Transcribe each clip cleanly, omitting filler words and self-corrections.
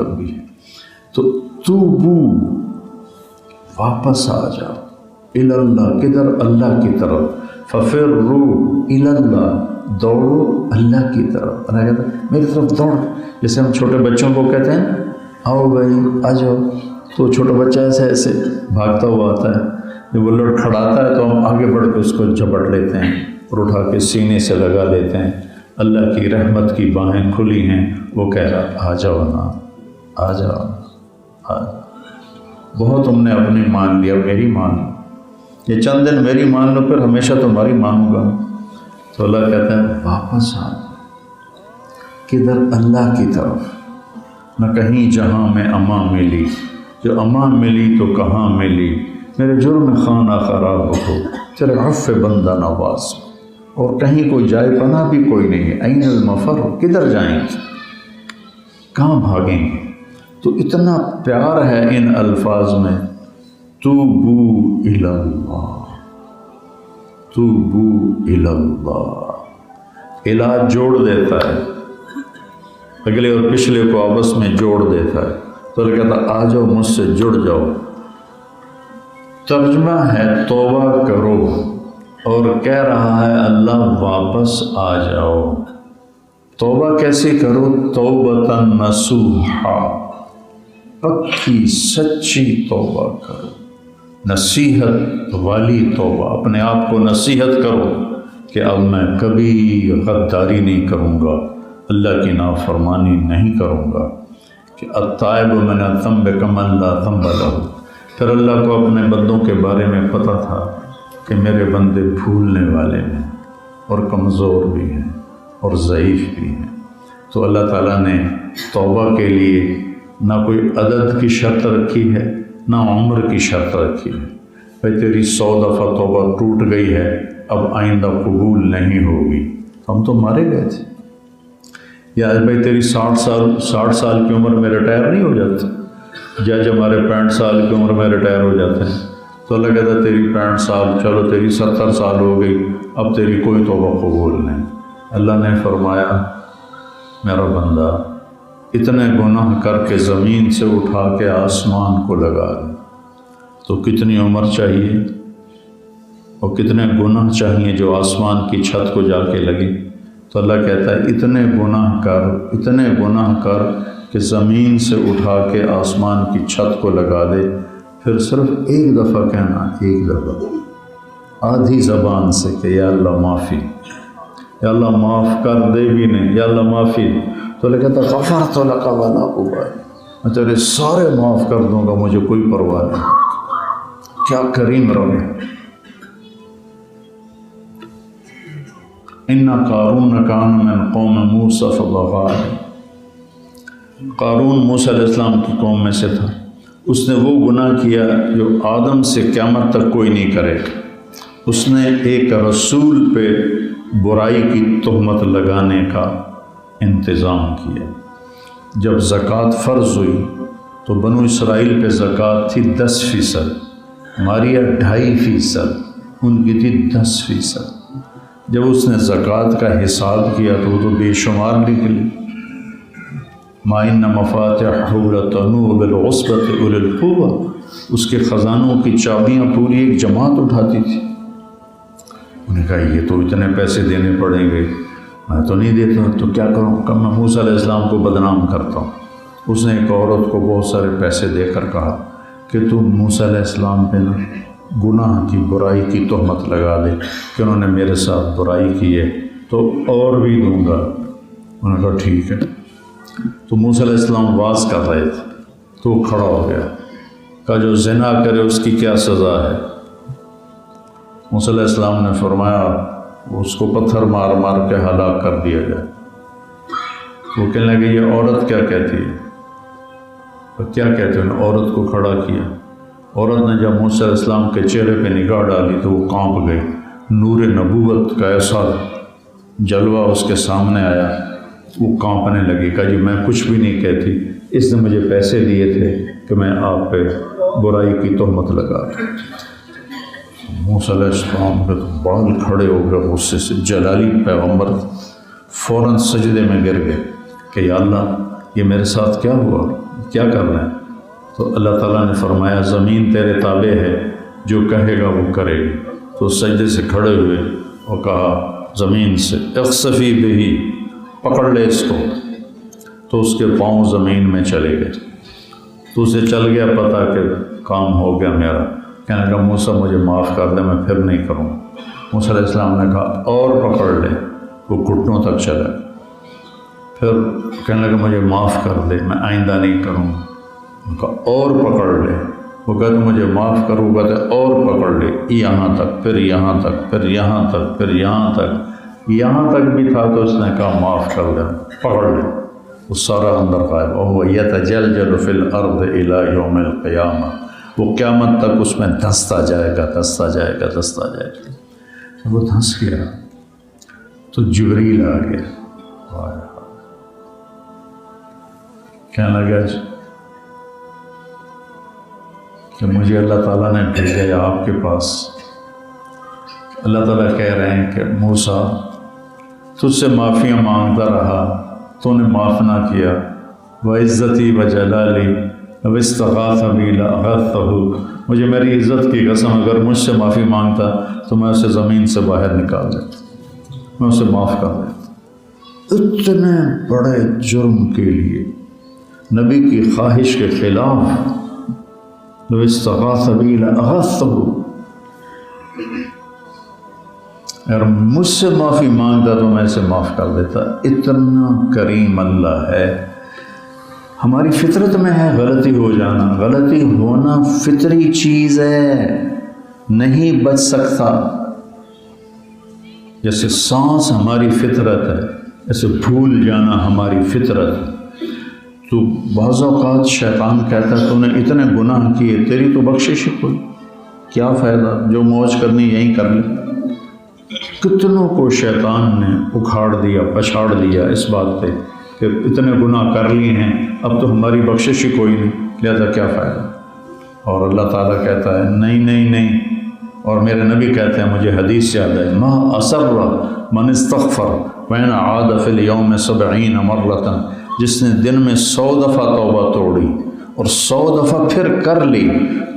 مطلب بھی ہے۔ تو توبو واپس آ جاؤ، اللہ کدھر؟ اللہ کی طرف، ففروا اللہ دوڑو اللہ کی طرف۔ اللہ کہتا ہے میری طرف دوڑ، جیسے ہم چھوٹے بچوں کو کہتے ہیں آؤ بھائی آ جاؤ، تو چھوٹا بچہ ایسے ایسے بھاگتا ہوا آتا ہے، جب وہ لڑکھڑاتا ہے تو ہم آگے بڑھ کے اس کو جھپٹ لیتے ہیں اور اٹھا کے سینے سے لگا لیتے ہیں۔ اللہ کی رحمت کی باہیں کھلی ہیں، وہ کہہ رہا آ جاؤ نا، آ جاؤ آ جاؤ۔ بہت تم نے اپنی مان لیا، میری مان لو، یہ چند دن میری مان لو، پھر ہمیشہ تمہاری مانوں گا۔ تو اللہ کہتا ہے واپس آ جاؤ، کدھر؟ اللہ کی طرف۔ نہ کہیں جہاں میں امان ملی، جو امان ملی تو کہاں ملی، میرے جرم خانہ خراب ہو، تیرے عفو بندہ نواز، اور کہیں کوئی جائے پناہ بھی کوئی نہیں ہے۔ این المفر، کدھر جائیں گے، کہاں بھاگیں گے؟ تو اتنا پیار ہے ان الفاظ میں، توبو الی اللہ، توبو الی اللہ۔ الہ جوڑ دیتا ہے، اگلے اور پچھلے کو آپس میں جوڑ دیتا ہے۔ تو اللہ کہتا آ جاؤ مجھ سے جڑ جاؤ۔ ترجمہ ہے توبہ کرو، اور کہہ رہا ہے اللہ واپس آ جاؤ۔ توبہ کیسے کرو؟ توبۃ نصوحا، پکی سچی توبہ کرو، نصیحت والی توبہ۔ اپنے آپ کو نصیحت کرو کہ اب میں کبھی غداری نہیں کروں گا، اللہ کی نافرمانی نہیں کروں گا، کہ التائب من الذنب کمن لا ذنب لہ۔ پھر اللہ کو اپنے بندوں کے بارے میں پتہ تھا کہ میرے بندے بھولنے والے ہیں اور کمزور بھی ہیں اور ضعیف بھی ہیں، تو اللہ تعالیٰ نے توبہ کے لیے نہ کوئی عدد کی شرط رکھی ہے، نہ عمر کی شرط رکھی ہے۔ بھائی تیری 100 دفعہ توبہ ٹوٹ گئی ہے، اب آئندہ قبول نہیں ہوگی، ہم تو مارے گئے تھے۔ یا بھائی تیری 60 سال کی عمر میں ریٹائر نہیں ہو جاتے، جج ہمارے 65 سال کی عمر میں ریٹائر ہو جاتے ہیں، تو اللہ کہتا ہے تیری 65 سال، چلو تیری 70 سال ہو گئی، اب تیری کوئی توبہ قبول نہیں۔ اللہ نے فرمایا میرا بندہ اتنے گناہ کر کے زمین سے اٹھا کے آسمان کو لگا دے، تو کتنی عمر چاہیے اور کتنے گناہ چاہیے جو آسمان کی چھت کو جا کے لگے؟ تو اللہ کہتا ہے اتنے گناہ کر کہ زمین سے اٹھا کے آسمان کی چھت کو لگا دے، پھر صرف ایک دفعہ کہنا، ایک دفعہ آدھی زبان سے کہ یا اللہ معافی، یا اللہ معاف کر دے بھی نہیں، یا اللہ معافی۔ تو اللہ کہتا ہے غفرت لک ولا ابالی، میں تیرے سارے معاف کر دوں گا، مجھے کوئی پرواہ نہیں۔ کیا کریم رب ہے۔ ان قارون کان من قوم موسیٰ فبغى علیہم، قارون موسیٰ علیہ السلام کی قوم میں سے تھا، اس نے وہ گناہ کیا جو آدم سے قیامت تک کوئی نہیں کرے۔ اس نے ایک رسول پہ برائی کی تہمت لگانے کا انتظام کیا۔ جب زکوٰۃ فرض ہوئی تو بنو اسرائیل پہ زکوٰۃ تھی 10%، ہماری 2.5%، ان کی تھی 10%۔ جب اس نے زکوٰۃ کا حساب کیا تو وہ تو بے شمار نکلی۔ مَا إِنَّ مَفَاتِحَهُ لَتَنُوءُ بِالْعُصْبَةِ أُولِي الْقُوَّةِ، اس کے خزانوں کی چابیاں پوری ایک جماعت اٹھاتی تھی۔ انہوں نے کہا یہ تو اتنے پیسے دینے پڑیں گے، میں تو نہیں دیتا، تو کیا کروں؟ کہ میں موسیٰ علیہ السلام کو بدنام کرتا ہوں۔ اس نے ایک عورت کو بہت سارے پیسے دے کر کہا کہ تم موسیٰ علیہ السلام پہ نا گناہ کی برائی کی تہمت لگا دے کہ انہوں نے میرے ساتھ برائی کی ہے، تو اور بھی دوں گا۔ انہوں نے کہا ٹھیک ہے۔ تو موسیٰ علیہ السلام واز کر رہے تھے تو وہ کھڑا ہو گیا، کہا جو زنا کرے اس کی کیا سزا ہے؟ موسیٰ علیہ السلام نے فرمایا اس کو پتھر مار مار کے ہلاک کر دیا جائے۔ وہ کہنے لگے یہ عورت کیا کہتی ہے؟ تو کیا کہتے ہیں؟ عورت کو کھڑا کیا۔ عورت نے جب موسیٰ علیہ السلام کے چہرے پہ نگاہ ڈالی تو وہ کانپ گئی، نور نبوت کا ایسا جلوہ اس کے سامنے آیا، وہ کانپنے لگی، کہا جی میں کچھ بھی نہیں کہتی، اس نے مجھے پیسے دیے تھے کہ میں آپ پہ برائی کی تہمت لگا دوں۔ موسیٰ علیہ السلام کے بال کھڑے ہو گئے غصے سے، جلالی پیغمبر فوراً سجدے میں گر گئے کہ یا اللہ یہ میرے ساتھ کیا ہوا؟ کیا کر رہے ہیں؟ تو اللہ تعالیٰ نے فرمایا زمین تیرے تابع ہے، جو کہے گا وہ کرے گا۔ تو سجدے سے کھڑے ہوئے اور کہا زمین سے اخسفی بہی، پکڑ لے اس کو۔ تو اس کے پاؤں زمین میں چلے گئے۔ تو اسے چل گیا پتہ کہ کام ہو گیا میرا۔ کہنے لگا موسیٰ مجھے معاف کر دے، میں پھر نہیں کروں۔ موسیٰ علیہ السلام نے کہا اور پکڑ لے، وہ گھٹنوں تک چلا۔ پھر کہنے لگا مجھے معاف کر دے، میں آئندہ نہیں کروں۔ ان کا اور پکڑ لے، وہ کہتے مجھے معاف کرو، وہ کہتے اور پکڑ لے، یہاں تک، پھر یہاں تک، پھر یہاں تک، پھر یہاں تک، یہاں تک بھی تھا تو اس نے کہا معاف کر دے، پکڑ لے۔ وہ سارا اندر غائب۔ وَهُوَ يَتَجَلْجَلُ فِي الْأَرْضِ إِلَى يَوْمِ الْقِيَامَةِ، وہ قیامت تک اس میں دھنستا جائے گا، دھنستا جائے گا، دھنستا جائے گا۔ وہ دھنس گیا تو جبریل آ گیا، کہنے لگا کہ مجھے اللہ تعالیٰ نے بھیجا ہے آپ کے پاس۔ اللہ تعالیٰ کہہ رہے ہیں کہ موسیٰ تجھ سے معافیاں مانگتا رہا، تو نے معاف نہ کیا۔ وعزتی وجلالی لو استغاث بی لأغثته، مجھے میری عزت کی قسم اگر مجھ سے معافی مانگتا تو میں اسے زمین سے باہر نکال دیتا، میں اسے معاف کر دیتا۔ اتنے بڑے جرم کے لیے، نبی کی خواہش کے خلاف، لو استغاث بی لأغثته، اگر مجھ سے معافی مانگتا تو میں اسے معاف کر دیتا۔ اتنا کریم اللہ ہے۔ ہماری فطرت میں ہے غلطی ہو جانا، غلطی ہونا فطری چیز ہے، نہیں بچ سکتا۔ جیسے سانس ہماری فطرت ہے، ایسے بھول جانا ہماری فطرت ہے۔ تو بعض اوقات شیطان کہتا ہے تو نے اتنے گناہ کیے، تیری تو بخشش ہی کوئی، کیا فائدہ، جو موج کرنی یہیں کر لے۔ کتنوں کو شیطان نے اکھاڑ دیا، پچھاڑ دیا اس بات پہ کہ اتنے گناہ کر لیے ہیں، اب تو ہماری بخشش ہی کوئی نہیں، لہذا کیا فائدہ۔ اور اللہ تعالیٰ کہتا ہے نہیں نہیں نہیں، اور میرے نبی کہتے ہیں، مجھے حدیث یاد ہے، ما اسر من استغفر وین عاد فی الیوم 70 مرۃ، جس نے دن میں 100 دفعہ توبہ توڑی اور 100 دفعہ پھر کر لی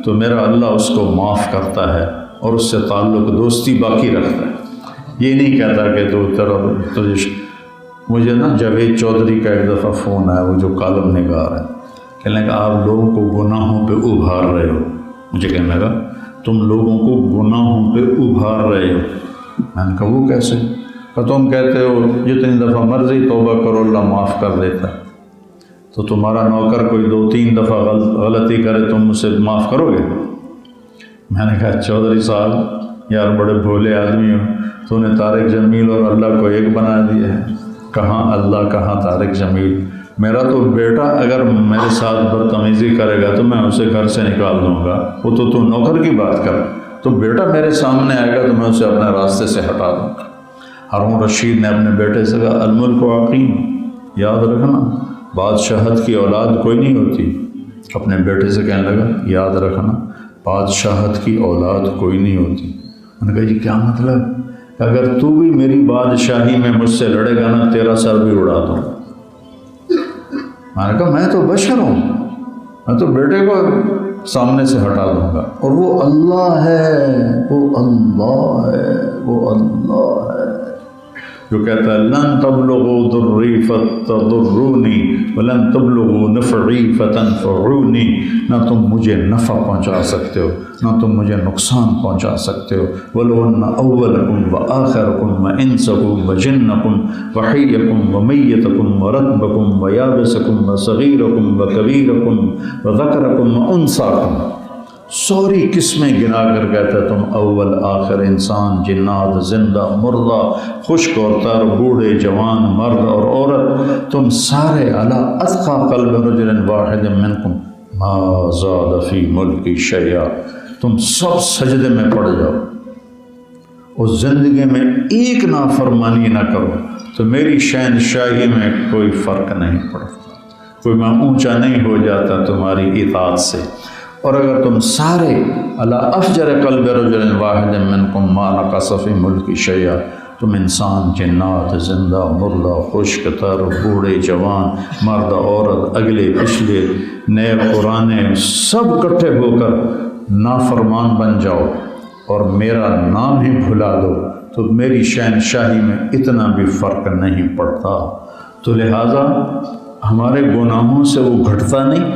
تو میرا اللہ اس کو معاف کرتا ہے اور اس سے تعلق دوستی باقی رکھتا ہے۔ یہ نہیں کہتا کہ تجھے مجھے نا جاوید چودھری کا ایک دفعہ فون آیا، وہ جو کالم نگار ہے، کہنے لگا آپ لوگوں کو گناہوں پہ ابھار رہے ہو۔ مجھے کہنے لگا تم لوگوں کو گناہوں پہ ابھار رہے ہو۔ میں نے کہا وہ کیسے؟ کہ تم کہتے ہو جتنی دفعہ مرضی توبہ کرو اللہ معاف کر دیتا، تو تمہارا نوکر کوئی 2-3 دفعہ غلطی کرے تم اسے معاف کرو گے؟ میں نے کہا چودھری صاحب یار بڑے بھولے آدمی ہو، تو نے طارق جمیل اور اللہ کو ایک بنا دیا ہے۔ کہاں اللہ کہاں طارق جمیل؟ میرا تو بیٹا اگر میرے ساتھ بدتمیزی کرے گا تو میں اسے گھر سے نکال دوں گا، وہ تو نوکر کی بات کر، تو بیٹا میرے سامنے آئے گا تو میں اسے اپنے راستے سے ہٹا دوں گا۔ ہارون رشید نے اپنے بیٹے سے کہا الملک عقیم، یاد رکھنا بادشاہت کی اولاد کوئی نہیں ہوتی۔ اپنے بیٹے سے کہنے لگا یاد رکھنا بادشاہت کی اولاد کوئی نہیں ہوتی۔ میں نے کہا جی کیا مطلب؟ اگر تو بھی میری بادشاہی میں مجھ سے لڑے گا نا تیرا سر بھی اڑا دوں۔ میں نے کہا میں تو بشر ہوں، میں تو بیٹے کو سامنے سے ہٹا دوں گا، اور وہ اللہ ہے، وہ اللہ ہے، وہ اللہ ہے جو کہتا ہے لن تبلغوا ضری فتضرونی ولن تبلغوا نفعی فتنفعونی، نہ تم مجھے نفع پہنچا سکتے ہو نہ تم مجھے نقصان پہنچا سکتے ہو۔ وَلَوْ أَنَّ أَوَّلَكُمْ وَآخِرَكُمْ وَإِنسَكُمْ وَجِنَّكُمْ وَحَيَّكُمْ وَمَيِّتَكُمْ وَرَطْبَكُمْ وَيَابِسَكُمْ وَصَغِيرَكُمْ وَكَبِيرَكُمْ وَذَكَرَكُمْ وَأُنثَاكُمْ، سوری قسمیں گنا کر کہتا ہے تم اول آخر، انسان، جنات، زندہ، مردہ، خشک اور تر، بوڑھے، جوان، مرد اور عورت، تم سارے علی اتقى قلب رجل واحد منکم ما زاد فی ملکی شیئا، تم سب سجدے میں پڑ جاؤ اور زندگی میں ایک نافرمانی نہ کرو تو میری شہنشاہی میں کوئی فرق نہیں پڑتا، کوئی میں اونچا نہیں ہو جاتا تمہاری اطاعت سے۔ اور اگر تم سارے علی افجر قلب رجل واحد منکم ما نقص فی ملکی شیئا، تم انسان، جنات، زندہ، مردہ، خشک، تر، بوڑھے، جوان، مرد، عورت، اگلے پچھلے، نئے پرانے، سب کٹھے ہو کر نافرمان بن جاؤ اور میرا نام ہی بھلا دو تو میری شہنشاہی میں اتنا بھی فرق نہیں پڑتا۔ تو لہٰذا ہمارے گناہوں سے وہ گھٹتا نہیں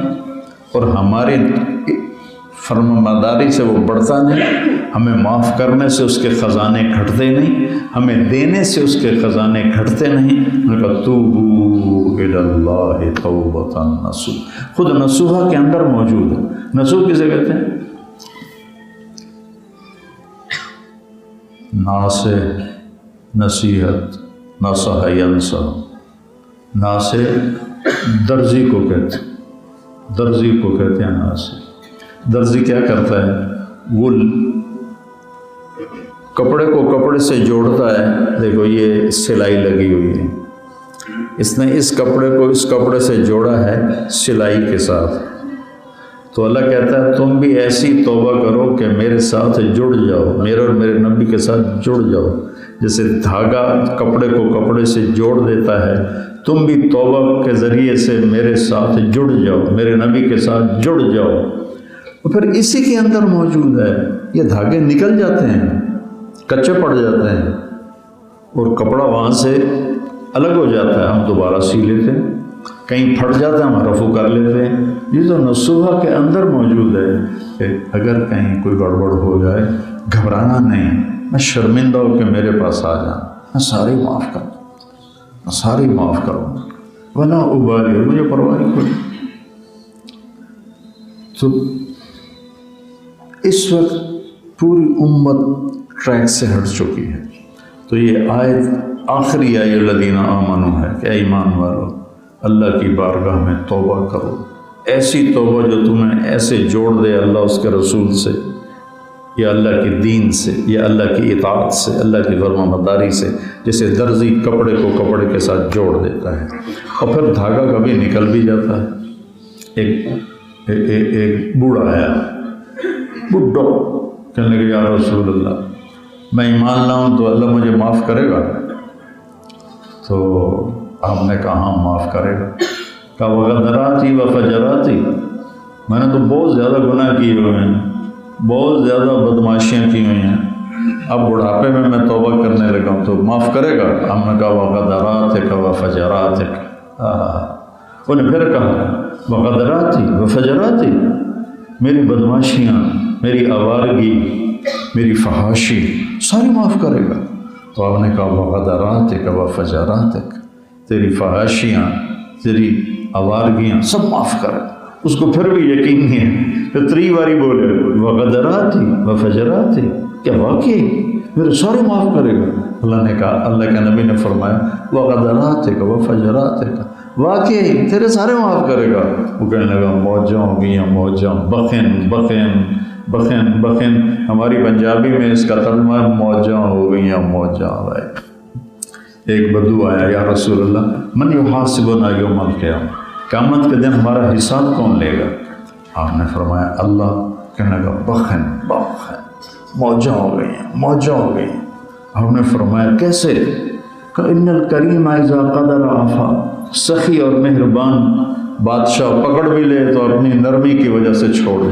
اور ہمارے فرمانبرداری سے وہ بڑھتا نہیں، ہمیں معاف کرنے سے اس کے خزانے گھٹتے نہیں، ہمیں دینے سے اس کے خزانے گھٹتے نہیں۔ توبوا الی اللہ توبۃ نصوحا، خود نصوحہ کے اندر موجود ہے۔ نصوح کسے کہتے ہیں؟ ناصح، نصیحت، نصح ینصح، ناصح درزی کو کہتے ہیں، درزی کو کہتے ہیں ناصح۔ درزی کیا کرتا ہے؟ وہ کپڑے کو کپڑے سے جوڑتا ہے، دیکھو یہ سلائی لگی ہوئی ہے، اس نے اس کپڑے کو اس کپڑے سے جوڑا ہے سلائی کے ساتھ، تو اللہ کہتا ہے تم بھی ایسی توبہ کرو کہ میرے ساتھ جڑ جاؤ، میرے اور میرے نبی کے ساتھ جڑ جاؤ۔ جیسے دھاگا کپڑے کو کپڑے سے جوڑ دیتا ہے، تم بھی توبہ کے ذریعے سے میرے ساتھ جڑ جاؤ، میرے نبی کے ساتھ جڑ جاؤ۔ اور پھر اسی کے اندر موجود ہے، یہ دھاگے نکل جاتے ہیں، کچے پڑ جاتے ہیں اور کپڑا وہاں سے الگ ہو جاتا ہے، ہم دوبارہ سی لیتے ہیں، کہیں پھٹ جاتا ہے ہم رفع کر لیتے ہیں۔ یہ تو نصوحہ کے اندر موجود ہے کہ اگر کہیں کوئی گڑبڑ ہو جائے گھبرانا نہیں، میں شرمندہ ہو کہ میرے پاس آ جانا، میں سارے معاف کر دوں، میں سارے معاف کروں، ولا ابالی، مجھے پرواہ کوئی۔ تو اس وقت پوری امت ٹریک سے ہٹ چکی ہے۔ تو یہ آیت آخری یا ایھا الذین آمنوا ہے کہ ایمان والو اللہ کی بارگاہ میں توبہ کرو، ایسی توبہ جو تمہیں ایسے جوڑ دے اللہ اس کے رسول سے، یا اللہ کے دین سے، یا اللہ کی اطاعت سے، اللہ کی فرمانبرداری سے، جیسے درزی کپڑے کو کپڑے کے ساتھ جوڑ دیتا ہے اور پھر دھاگا کبھی نکل بھی جاتا ہے۔ ایک بوڑھا آیا، بڈھا، کہنے لگے یا رسول اللہ میں ایمان لاؤں تو اللہ مجھے معاف کرے گا؟ تو آپ نے کہا ہاں معاف کرے گا۔ کہا وغدراتی وفجراتی، میں نے تو بہت زیادہ گناہ کیے ہوئے ہیں، بہت زیادہ بدماشیاں کی ہوئی ہیں، اب بڑھاپے میں توبہ کرنے لگا ہوں تو معاف کرے گا؟ ہم نے کہا وغدراتک وفجراتک۔ انہیں پھر کہا وغدراتی وفجراتی، میری بدماشیاں، میری آوارگی، میری فحاشی ساری معاف کرے گا؟ تو آپ نے کہا وغدراتک وفجراتک، تیری فحاشیاں، تیری آوارگیاں سب معاف کرے۔ اس کو پھر بھی یقین نہیں ہے، پھر 3 باری بولے وغدراتی وفجراتی، کیا واقعی میرے سارے معاف کرے گا؟ اللہ نے کہا، اللہ کے نبی نے فرمایا وغدراتک وفجراتک، واقعی تیرے سارے معاف کرے گا۔ وہ کہنے لگا موجاں ہو گئیں، موجاں، بخن بخن بخن بخن، ہماری پنجابی میں اس کا ترجمہ ہے موجاں ہو گئیں موجاں۔ ایک بدو آیا، یا رسول اللہ من یحاسبنا یوم القیامہ، قیامت کے دن ہمارا حساب کون لے گا؟ آپ نے فرمایا اللہ۔ کہنے لگا بخن بخن، موجاں ہو گئی ہیں، موجاں ہو گئی ہیں۔ آپ نے فرمایا کیسے؟ کہ ان الکریم اذا قدر عفا، سخی اور مہربان بادشاہ پکڑ بھی لے تو اپنی نرمی کی وجہ سے چھوڑ دے۔